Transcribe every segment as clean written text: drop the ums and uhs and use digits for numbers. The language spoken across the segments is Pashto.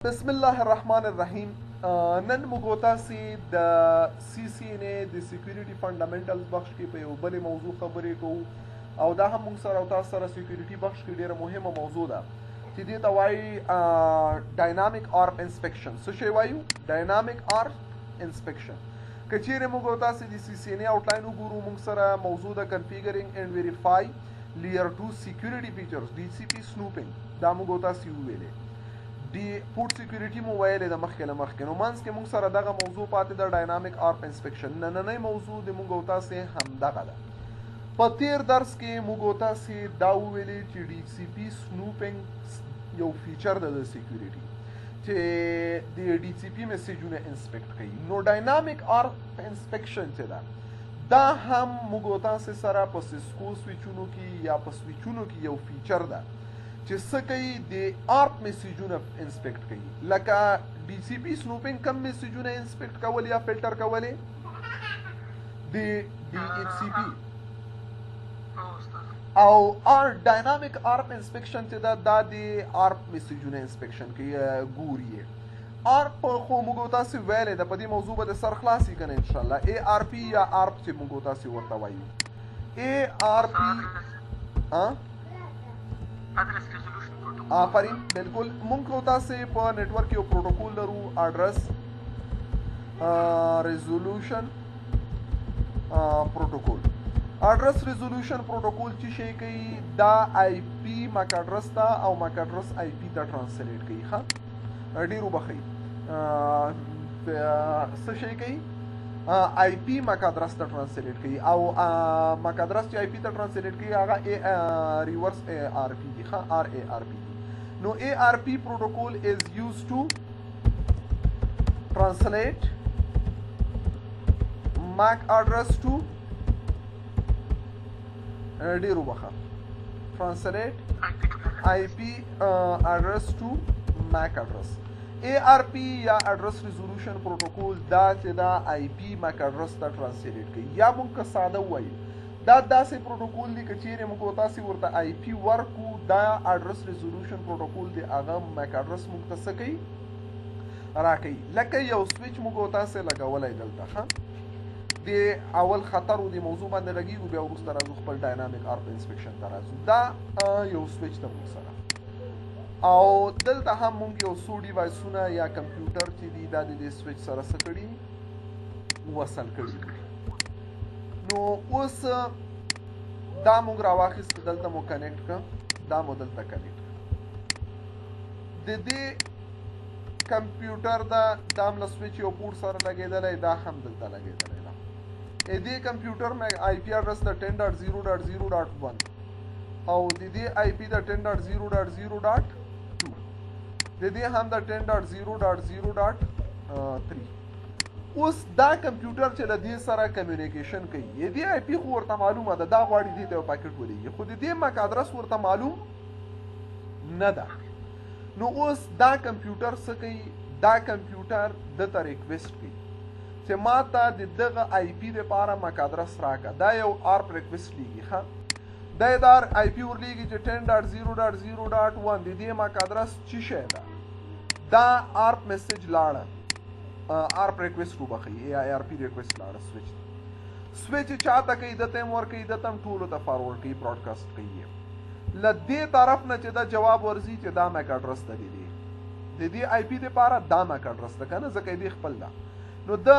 بسم الله الرحمن الرحیم. نن موږ تاسو د Ccna د سکیورټي فنډامنټلز بخش کې په یو بل موضوع خبرې کوو او دا هم موږ سره او تاسو سره سکیورټي بخش کې ډیره مهمه موضوع ده چې دې ته وایي ډاینامیک آرپ انسپیکشن. څه شی وایو؟ ډاینامیک آرپ انسپیکشن. که چیرې موږ تاسو د Ccna آوټلاین وګورو، موږ سره موضوع د کنفیګرینګ اینڈ ویریفای لیئر 2 سکیورټي فیچرز DCP سنوپینګ. دا موږ تاسو ویلې دی پورټ سکیورټي مو ویلې د مخکې له مخکې. نو منځ کې موږ سره دغه موضوع پاتې ده ډاینامیک آرپ انسپیکشن. نننۍ موضوع د موږ او تاسې همدغه ده. په تیر درس کې موږ او تاسې دا وویلې چې DCP سنوپینګ یو فیچر ده د سکیورټي چې د DCP میسیجونه انسپیکټ کوي. نو ډاینامیک آرپ انسپیکشن چې ده دا هم موږ او تاسې سره په سیسکو سویچونو کې یا په سویچونو کې یو فیچر ده چې څه کوي د آرپ میسیجونه انسپیکټ کوي. لکه DCP سنوپینګ کم میسیجونه انسپیکټ کول یا فلټر کولې د DHCP او ډاینامیک آرپ انسپیکشن چې دا د آرپ میسیجونه انسپیکشن کوي. ګوري آرپ خو موږ تاسو ویلې د په دې موضوع به د سر خلاصي کنه ان شاء الله. ARP یا آرپ چې موږ تاسو ورته وایو ARP آفرین بالکل. موږ تاسو په نتورک یو پروتوکول لرو اډرس ریزولوشن پروتوکول. اډرس ریزولوشن پروتوکول چې شي کوي دا IP ماک اډرس ته او ماک اډرس IP ته ترانسلیټ کوي. ښه ډیرو بخي څه شي کوي IP ماک اډرس ته ترانسلیټ کوي او ماک اډرس چې IP ته ترانسلیټ کوي هغه ریورس ARP دی. ښه RARP. No, ARP protocol is used to translate MAC address to translate IP address to MAC address. ARP یا address resolution protocol دا چې دا IP MAC address ته translate کوي یا موږ ساده وایو دا داسې پروتوکول دی که چیرې موږ تاسو ورته IP ورکو دا اډرس ریزولوشن پروتوکول دی هغه ماک اډرس موږ ته څه کوي راکوي. لکه یو سویچ موږ تاسو لګولی دلته. ښه د اول خطر و د موضوع باندې غږیږو بیا وروسته راځو خپل ډاینامیک آرپ انسپیکشن ته راځو. دا یو سویچ ته موږ سره او دلته هم موږ یو څو ډیوایسونه یا کمپیوټر چې دي دا د دې سویچ سره څه کړي وصل کړي. نو اوس دا موږ راواخیست دلته مو کنیکټ کړه دا مو دلته کنیکټ کړه. د دې کمپیوټر دا هم له سویچ یو پورټ سره لګېدلی دا هم دلته لګېدلی ده. د دې کمپیوټر IP اډرس د 10.0.0.1 او د دې IP د 10.0.0.2 د دې هم د 10.0.0.3. اوس دا کمپیوټر چې له دې سره کمیونیکیشن کوي دې IP خو ورته معلومه ده دا غواړي دې ته یو پاکټ ولېږي خو د دې ماک اډرس ورته معلوم نه ده. نو اوس دا کمپیوټر څه کوي دا کمپیوټر دته ریکویسټ کوي چې ما ته د دغه IP دپاره ماک اډرس راکړه. دا یو آرپ ریکویسټ لیږي. ښه دا یې دا IP ورلیږي چې 10.0.0.1 د دې ماک اډرس څه شی ده دا آرپ میسج لاړه آرپ ریکویسټ وبخي ARP ریکویسټ لاړه سویچ چاته کوي دته هم ورکوي دته هم ټولو ته فارورډ کوي براډکاسټ کوي. له دې طرف نه چې دا جواب ورځي چې دا ماک اډرس ته دی د دې IP دپاره دا ماک اډرس ته که نه ځکه دې خپل ده. نو د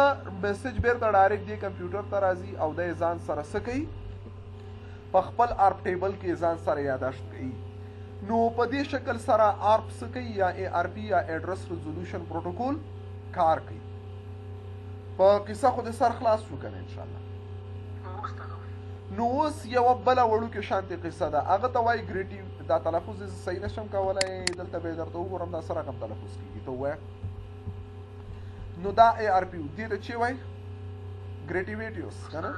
میسج بیرته ډایرکټ دې کمپیوټر ته راځي او د ځان سره څه کوي په خپل آرپ ټیبل کې ځان سره یاداشت کوي. نو په دې شکل سره آرپ څه کوي یا ARP یا اډرس ریزولوشن پروتوکول کار کوي. په قصه خو د سر خلاص شو کنه ان شاء الله. نو اوس یو بله وړوکې شانتې قصه ده هغه ته وایي ګریټیو. دا تلفظ یې صحیح نشم کولی دلته به یې درته وګورم دا څه رقم تلفظ کېږي ته ووایه. نو دا ARP دې ته چې وایي ګریټیویټیوس که نه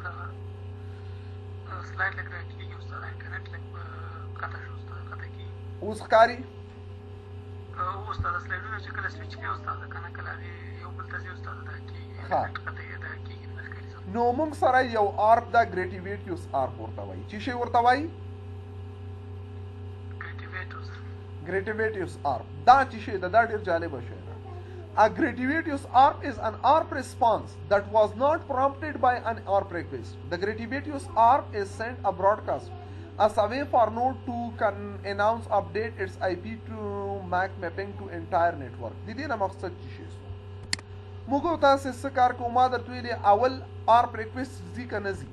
اوس ښکاري نو موږ سره یو آرپ دا ګریټیویټیوس آرپ ورته وایي. چې شی ورته وایي gratuitous ARP دا چې شی دا ډیر جالب شی ده. A gratuitous ARP is an ARP response that was not prompted by an ARP request. The gratuitous ARP is sent a broadcast as a way for node to can announce update its IP to MAC mapping to entire network. د دې نه مقصد څه شی موږ تاسو څه کار کوو ما درته ویلي اول ARP request ځي که نه ځي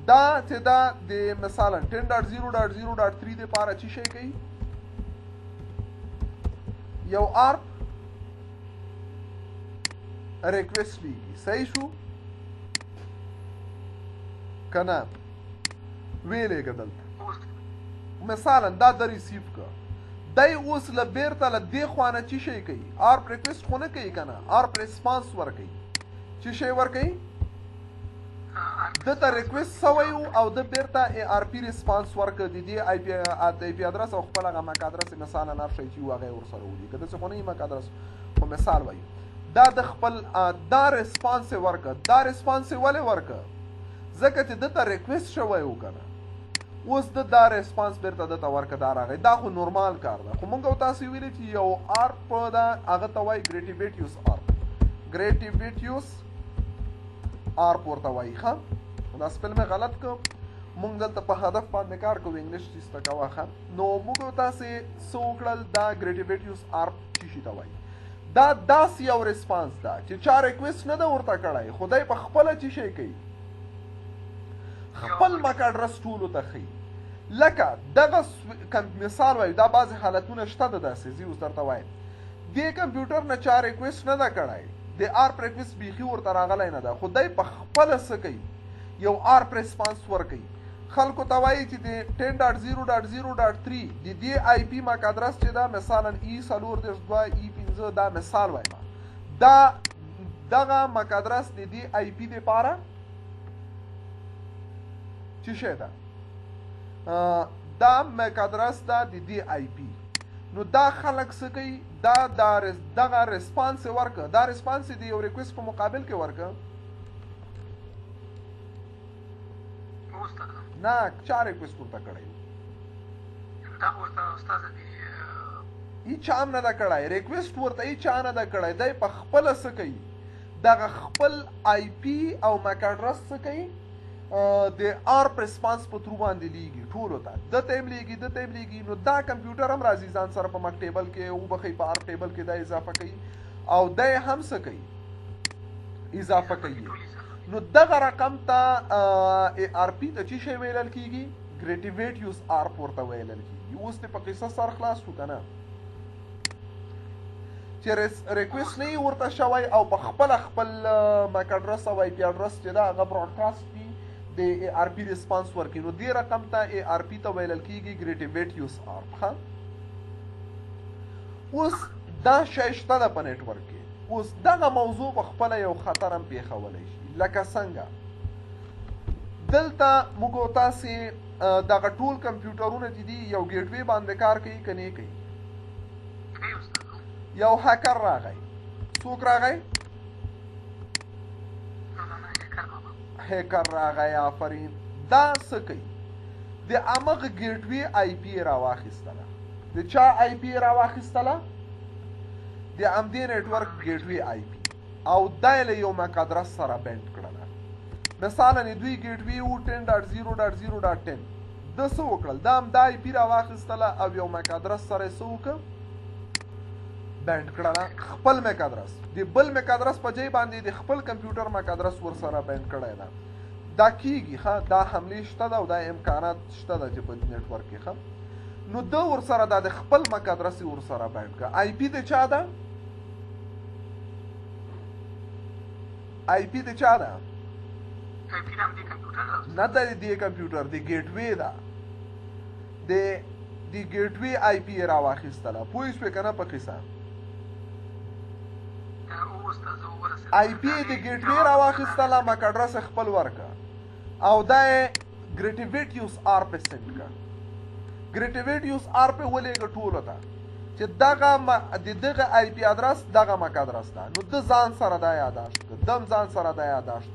دا چې دا د مثلا 10.0.0.3 د پاره څه شی کوي یو ARP ریکویسټ لیږي صحیح شو که نه ویلېږه دلته مثلا دا د ریسیو که دی اوس له بیرته له دې خوا نه څه شی کوي ARP ریکویسټ خو نه کوي که نه ARP ریسپانس ورکوي څه شی ورکوي دته ریکویسټ سوی و او د بیرته ARP ریسپانس ورکړه د دې آی پی ادرس او خپل هغه مک ادرس مثلا هر شی چې هغه ورسره ولیکه داسې خو نه مک ادرس خو مثال وایي دا د خپل دا ریسپانس ورکړه دا ریسپانس ولې ورکړه ځکه چې دته ریکویسټ شوی و که نه اوس د دا ریسپانس بیرته دته ورکړه دا راغی دا خو نورمال کار ده خو مونږ تاسو ویلي چې یو ARP ده هغه ته وایي ګریټیویټیوس ARP ګریټیویټیوس ARP ورته وایي ښه دا سپل مې غلط کړ مونږ دلته په هدف باندې کار کوو انګلیش چې زده کوه ښه نو موږ تاسې څه وکړل دا ګریټیویټیوس ARP څه شي ته وایي دا داسې یو ریسپانس ده چې چا ریکویسټ نه ده ورته کړی خدای په خپله څه شی کوي خپل مک اډرس ټولو ته ښیي لکه دغه مثال وایو دا بعضې حالتونه شته ده داسې زه اوس درته وایم دې کمپیوټر نه چا ریکویسټ نه ده کړی د ARP ریکویسټ بیخي ورته راغلی نه ده خو دی په خپله څه کوي یو ARP ریسپانس ورکوي خلکو ته وایي چې د 10.0.0.3 د دې IP مک ادرس چې دا مثلا E4.2 E5 دا مثال وایم دا دغه مک ادرس د دې IP دپاره څه شی ده دا مک ادرس ده د دې IP نو دا خلک څه کوي دا دغه ریسپانس یې ورکړه دا ریسپانس یې د یو ریکویسټ په مقابل کې ورکړه نه چا ریکویسټ ورته کړی دا ورته استاده دی هیچا هم نه ده کړی ریکویسټ ورته هیچا نه ده کړی دی په خپله څه کوي دغه خپل IP او مک اډرس څه کوي د ARP ریسپانس په ترو باندې لیږي ټولو ته دته هم لیږي نو دا کمپیوټر هم راځي ځان سره په مک ټیبل کې وبخښئ په ARP ټیبل کې دا اضافه کوي او دی هم څه کوي اضافه کوي نو دغه رقم ته ARP ته څه شی ویلل کېږي ګریټیویټیوس ARP ورته ویلل کېږي اوس دې په قصه سر خلاص شو که نه چې ریکویسټ نه ورته شوی او په خپل مک اډرس او IP اډرس چې دا هغه براډکاسټ وي د ARP ریسپانس ورکړي نو دې رقم ته ARP ته ویلل کېږي ګریټیویټیوس ARP ښه اوس دا شی شته ده په نیټورک کې اوس دغه موضوع په خپله یو خطر هم پېښولی شي لکه څنګه دلته موږ تاسې دغه ټول کمپیوټرونه چې دي یو ګیټوی باندې کار کوي که نه کوي یو هکر راغی څوک راغی هیکر راغی آفرین دا څه کوي د همغه ګیټوی IP راواخیستله د چا IP راواخیستله د همدې نیټورک ګیټوی IP او دا له یو مک ادرس سره بینډ کړله مثلا دوی ګیټوی و 10.0.0.10 د څه وکړل دا هم دا IP راواخیستله او یو مک ادرس سره یې څه وکړه بینډ کړله خپل مک ادرس د بل مک ادرس په ځای باندې د خپل کمپیوټر مک ادرس ورسره بینډ کړی ده دا کیږي ښه دا حملې شته ده او دا امکانات شته ده چې په نیټورک کې ښه نو ده ورسره دا د خپل مک ادرس یې ورسره بینډ کړه IP د چا ده IP د چا ده نه ده د دې کمپیوټر د ګیټوی ده د ګیټوی IP یې راواخیستله پوه شوې که نه په قصه IP د ګیټوی راواخیستله مک اډرس خپل ورکړه او دا یې ګریټیویټیوس ARP سینډ کړه ګریټیویټیوس ARP ولېږه ټولو ته چې دغه IP ادرس دغه مک ادرس ده نو د ځان سره دا یاداشت کړه دم ځان سره دا یاداشت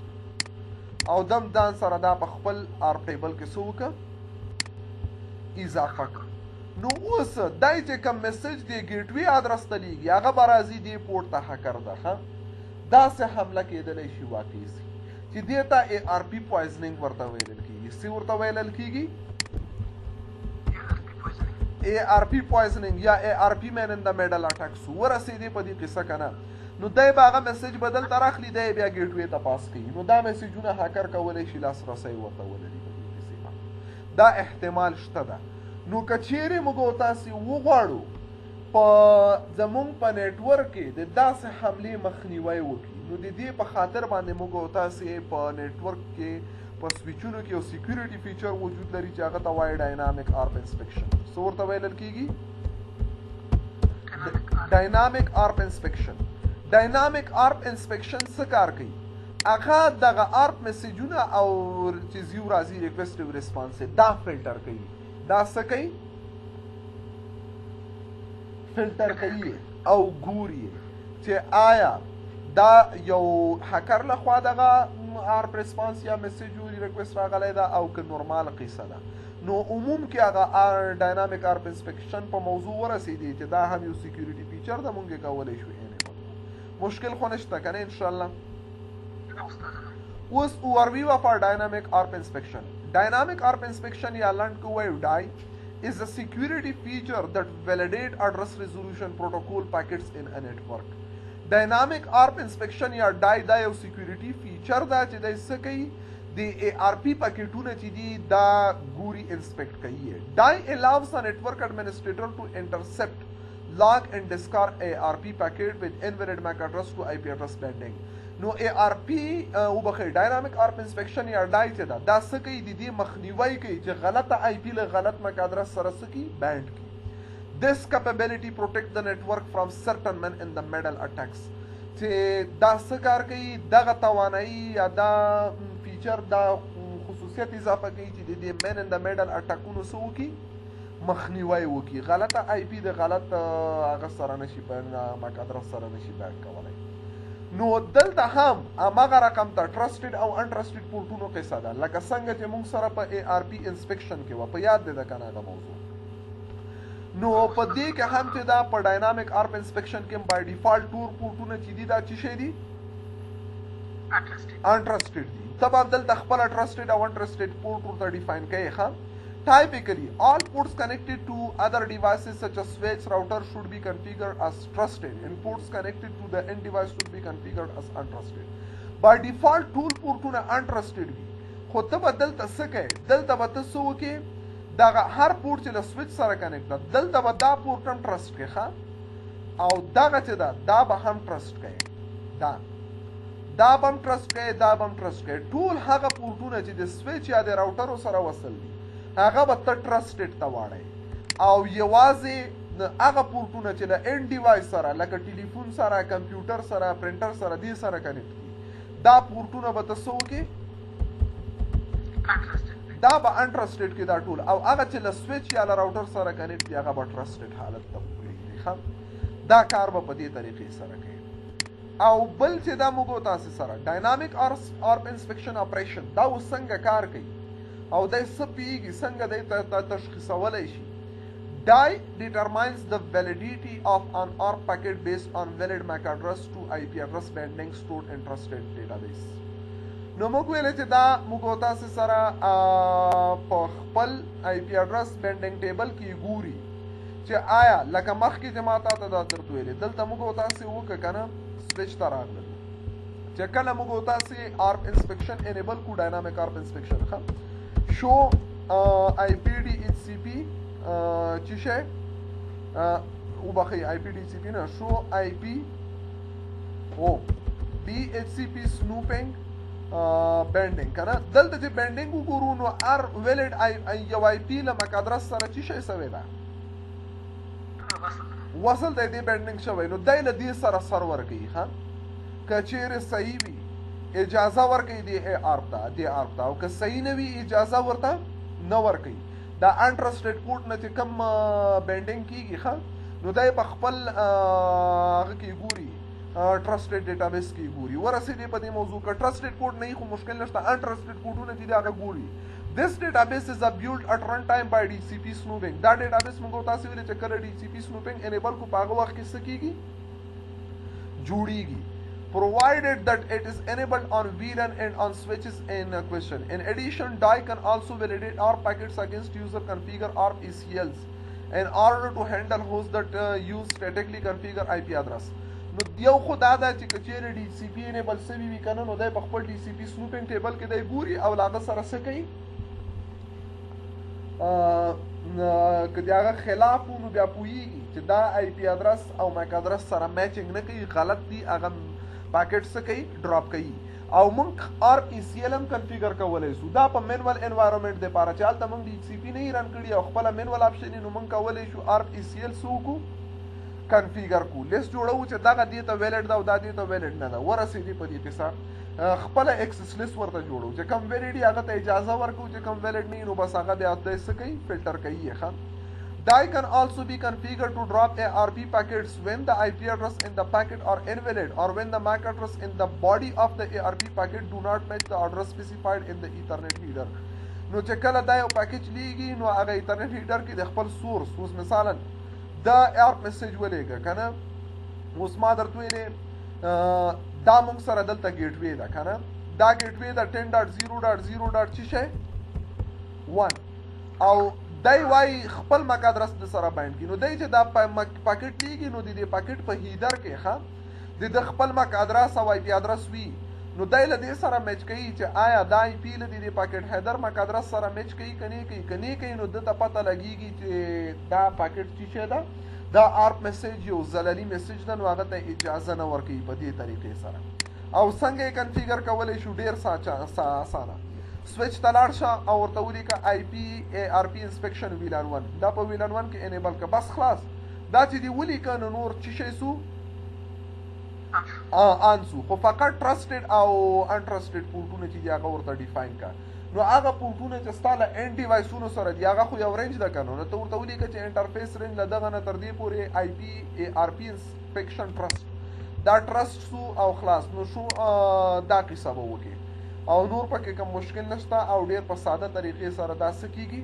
او دم ځان سره دا په خپل ARP ټیبل کې څه وکړه اضافه کړ. نو اوس دای چې کوم میسج دی ګیټوي ادرس ته لیږي هغه به راځي دې پورټ ته هکر ده. داسې حمله کېدلی شي واقع سي چې دې ته ARP پوایزنینګ ورته ویلل کېږي. څه ورته ویلل کېږي؟ ARP پوایزنینګ یا ARP مین ان د میډل اټیکس. ورسېدې په دې قصه که نه نو دی به هغه میسج بدل ته راخلي دی بیا ګیټوې ته پاس کوي. نو دا میسجونه هکر کولی شي لاسرسی ورته ولري په دې قصې باندې. دا احتمال شته ده. نو که چیرې موږ او تاسې وغواړو په زمونږ په نیټورک کې د داسې حملې مخنیوی وکړي نو د دې په خاطر باندې موږ او تاسې په نیټورک کې په سویچونو کې یو سیکیورټي فیچر وجود لري چې هغه ته وایي ډاینامیک آرپ انسپیکشن. څه ورته ویلل کېږي؟ ډاینامیک آرپ انسپیکشن. ډاینامیک آرپ انسپیکشن څه کار کوي؟ هغه دغه آرپ میسیجونه او چې زیو راځي ریکویسټ او ریسپانس دا فلټر کوي. دا څه کوي؟ فلټر کوي او ګوري چې آیا دا یو هکر لخوا دغه آرپ ریسپانس یا میسیج او ریکویسټ راغلی ده او که نورمال قصه ده. نو عموم کې هغه ډاینامیک آرپ انسپیکشن په موضوع ورسېدي چې دا هم یو سیکیورټي فیچر ده مونږ یې کولی شو انیبل. مشکل خو نشته که نه انشاءالله. اوس overview of our dynamic ARP inspection. Dynamic ARP inspection یا لنډ کو وایو DAI is a security feature that validate address resolution protocol packets in a network. Dynamic ARP inspection یا DAI دا یو security feature ده چې د څه کوي د ARP پاکټونه چې دي دا ګوري انسپیکټ کوي. DAI allows the network administrator to intercept, log and discard ARP packet with invalid MAC address to IP address bending. نو ARP وبخیر ډاینامیک آرپ انسپیکشن یا DAI چې ده دا څه کوي؟ د دې مخنیوی کوي چې غلطه IP له غلط MAC address سره څه کوي؟ بینډ کوي. This capability protect the network from certain men in the middle attacks. چې دا څه کار کوي؟ دغه توانایي یا دا فیچر دا خصوصیت اضافه کوي چې د دې men in the middle اټکونو څه وکړي؟ مخنیوی وکړي. غلطه IP د غلط هغه سره نشي MAC address سره نشي بینډ کولی. نو دلته هم هماغه رقم ته ټرسټډ او انټرسټډ پورټونو قصه ده لکه څنګه چې موږ سره په ARP انسپیکشن کې وه. په یاد دی ده که نه هغه موضوع. نو په دې کې هم چې دا په ډاینامیک آرپ انسپیکشن کې بای ډیفالټ ټول پورټونه چې دي دا څه شی دي؟ انټرسټډ دي. ته به دلته خپله ټرسټډ او انټرسټډ پورټ ورته ډیفاین کوي. ښه Typically, all ports connected to other devices such as switch router should be configured as trusted and ports connected to the end device should be configured as untrusted. By default, ټول پورټونه untrusted وي. خو ته به دلته څه کوې؟ دلته به ته څه وکړې؟ دغه هر پورټ چې له سویچ سره کنیکټ ده دلته به دا پورټ هم ټرسټ کوې. ښه او دغه چې ده دا به هم ټرسټ کوې. دا به هم ټرسټ کوې دا به هم ټرسټ کوې. ټول هغه پورټونه چې د سویچ یا د راوټرو سره وصل دي هغه به ته ټرسټډ ته واړی او یوازې هغه پورټونه چې له اینډ ډیوایس سره لکه ټلیفون سره کمپیوټر سره پرنټر سره دې سره کنیکټ دي دا پورټونه به ته څه وکړې؟ دا به انټرسټډ کې دا ټول او هغه چې له سویچ یا له راوټر سره کنیکټ دي هغه به ټرسټډ حالت ته وګرځي. ښه دا کار به په دې طریقې سره کوي. او بل چې دا موږ تاسو سره ډاینامیک آرپ انسپیکشن اپریشن دا اوس څنګه کار کوي او دای څه پیږي څنګه دای ته تشخیصولی شي؟ DAI determines the validity of an ARP packet based on valid MAC address to IP address bending stored in trusted database. نو موږ ویلې چې دا موږ تاسو سره په خپل IP address bending table کې ګوري چې آیا لکه مخکې چې ما تاته دا درته ویلې دلته موږ تاسو وکړه که نه سویچ ته راغلل چې کله موږ تاسو ARP inspection enable کو ډاینامیک ARP inspection ښه show IP DHCP چی شی وبخی IP DHCP نه show IP DHCP snooping bending کنه دلته چې bending وګورو نو ار valid یو IP له MAC address سره چی شی سوی ده وصل دی دې bending شوی نو دی له دې سره سرور کوي. ښه که چیرې صحیح وي اجازه ورکوي د ARP ته او که صحیح نه وي اجازه ورته نه ورکوي. دا انټرسټډ پورټ نه چې کوم بینډینګ کیږي ښه نو دی په خپل هغه کې ګوري ټرسټډ ډیټابیس کې ګوري. ورسېدې په دې موضوع که ټرسټډ پورټ نه وي خو مشکل نشته انټرسټډ پورټونه چې دي هغه ګوري This database is built at runtime by DCP snooping. دا database موږ تاسو ویل چې کله DCP snooping enable کو پاغه وخت کې څه کیږي جوړیږي provided that it is enabled on VLAN and on switches in question. In addition, DI can also validate ARP packets against user configure ARP ECLs in order to handle hosts that use statically configure IP address. نو یو خو دا ده چې کچېرې DCP enable سوي وي کنه نو دی په خپل DCP snooping table کې دی ګوري او لاغه سره څه کوي که د هغه خلاف نو بیا پوهیږي چې دا IP address او MAC address سره میچنګ نه کوي غلط دي هغه پاکټ څه کوي ډراپ کوي او موږ ARP ECL هم کنفیګر کولی شو دا په مینوال انوایرنمنټ د پاره چې هلته موږ DCP نه رن کړي او خپله مینوال آپشن نو موږ کولی شو ARP ECL څه وکړو کنفیګر کو لیست جوړو چې دغه دې ته ویلډ ده او دا دې ته ویلډ نه ده ورسېدي په دې پیسه خپله اکسس لیست ورته جوړو چې کم ویلډ هغه ته اجازه ورکړو چې کم ویلډ نه نو بس هغه بیا دی څه کوي فلټر کوي یې ښه DI can also be configured to drop ARP packets when the IP address in the packet are invalid or when the MAC address in the body of the ARP packet do not match the address specified in the Ethernet header. نو چې کله دا یو پیکج لیږي نو هغه Ethernet header کې د خپل سورس اوس مثلا دا ARP میسج ولېږه کنه اوس ما درته ویلې دا موږ سره دلته ګیټ وی ده کنه دا ګیټ وی ده 10.0.0. څه شی 1 او دای وای خپل ماک ادرس د سره باینډ کی نو دای چې دا پاکټ لیږي نو د دې پاکټ په هیدر کې ښه د خپل ماک ادرس او IP ادرس وی نو دای له دې سره میچ کوي چې آیا دا IP له دې پاکټ هیدر ماک ادرس سره میچ کوي کني نو د ته پته لګیږي چې دا پاکټ څه ده دا ARP میسج یو زللی میسج ده نو هغه ته اجازه نه ورکوي په دې طریقې سره او څنګه یې کنفیګر کولی شو ډېر اسانه سویچ ته لاړ شه او ورته ولیکه IP ARP انسپیکشن VLAN 1 دا په VLAN 1 کې انیبل که بس خلاص دا چې دی ولیکه نو نور څه شی سو انسو خو فقط ټرسټډ او انټرسټډ پورټونه چې دی هغه ورته ډیفاین کا نو هغه پورټونه چې ستا له اینډ ډیوایسونو سره دی هغه خو یو رینج ده که نو ته ورته ولیکه چې انټرفیس رینج له دغه نه تر دې پورې IP ARP انسپیکشن ټرسټ دا ټرسټ سو او خلاص نو شو دا قصه به وکړي او نور پکې کوم مشکل نشته او ډیر په ساده طریقې سره دا څه کیږي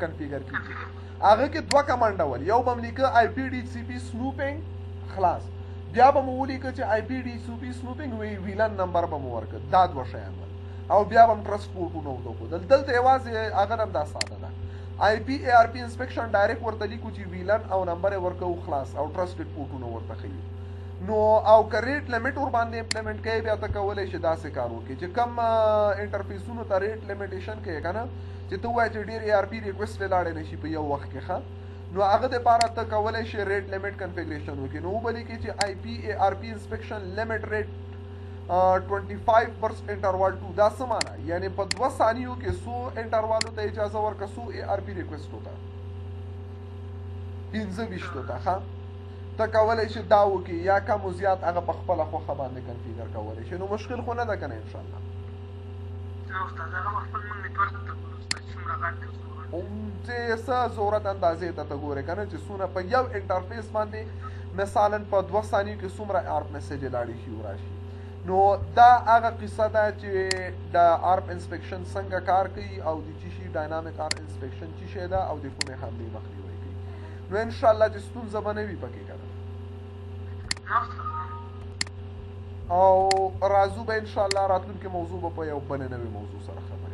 کنفیګر کیږي هغه کې دوه کمانډ ول یو به لیکه IP DCP snooping خلاص بیا به مو ولیکه چې IP DCP snooping VLAN نمبر به مو ورکړه دا دوه شیان ول او بیا به ټرست پورټونه وکړو دلته یوازې هغه هم دا ساده ده IP ARP انسپیکشن ډایرکټ ورته لیکو چې VLAN او نمبر یې ورکړو خلاص او ټرسټډ پورټونه ورته ښیي نو او که ریټ لیمټ ور باندې امپلیمنٹ کوي بیا ته کولی شي داسې کار وکړي چې کم انټرفیسونو ته ریټ لیمیټیشن کوي که نه چې ته ووایې چې ډېر ARP ریکویسټ لاړې نه شي په یو وخت کې ښه نو هغه دپاره ته کولی شي ریټ لیمټ کنفیګریشن وکړي نو وبه لیکي چې IP ARP انسپیکشن لیمټ ریټ 25 برس انټروال 2 دا څه معنی یعنی په 2 ثانیو کې څو انټروالو ته اجازه ورکړه څو ARP ریکویسټو ته 15 ته ښه ته کولی شي دا وکړي یا کم و زیات هغه په خپله خوښه باندې کنفیګر کولی شي نو مشکل خو نه ده که نه انشاءالله چې څه ضرورت اندازې ته ته ګورې که نه چې څونه په یو انټرفیس باندې مثلا په 2 ثانیو کې څومره ARP میسیجې لاړې شي وراشي نو دا هغه قصه ده چې د ARP انسپیکشن څنګه کار کوي او د څه شي ډاینامیک ARP انسپیکشن څه شی ده او د کومې حملې مخنیوی کوي نو انشاءالله چې ستونزه به نه وي پکې که نه او راځو به انشاءالله راتلونکې موضوع به په یو بلې نوې موضوع سره خبرې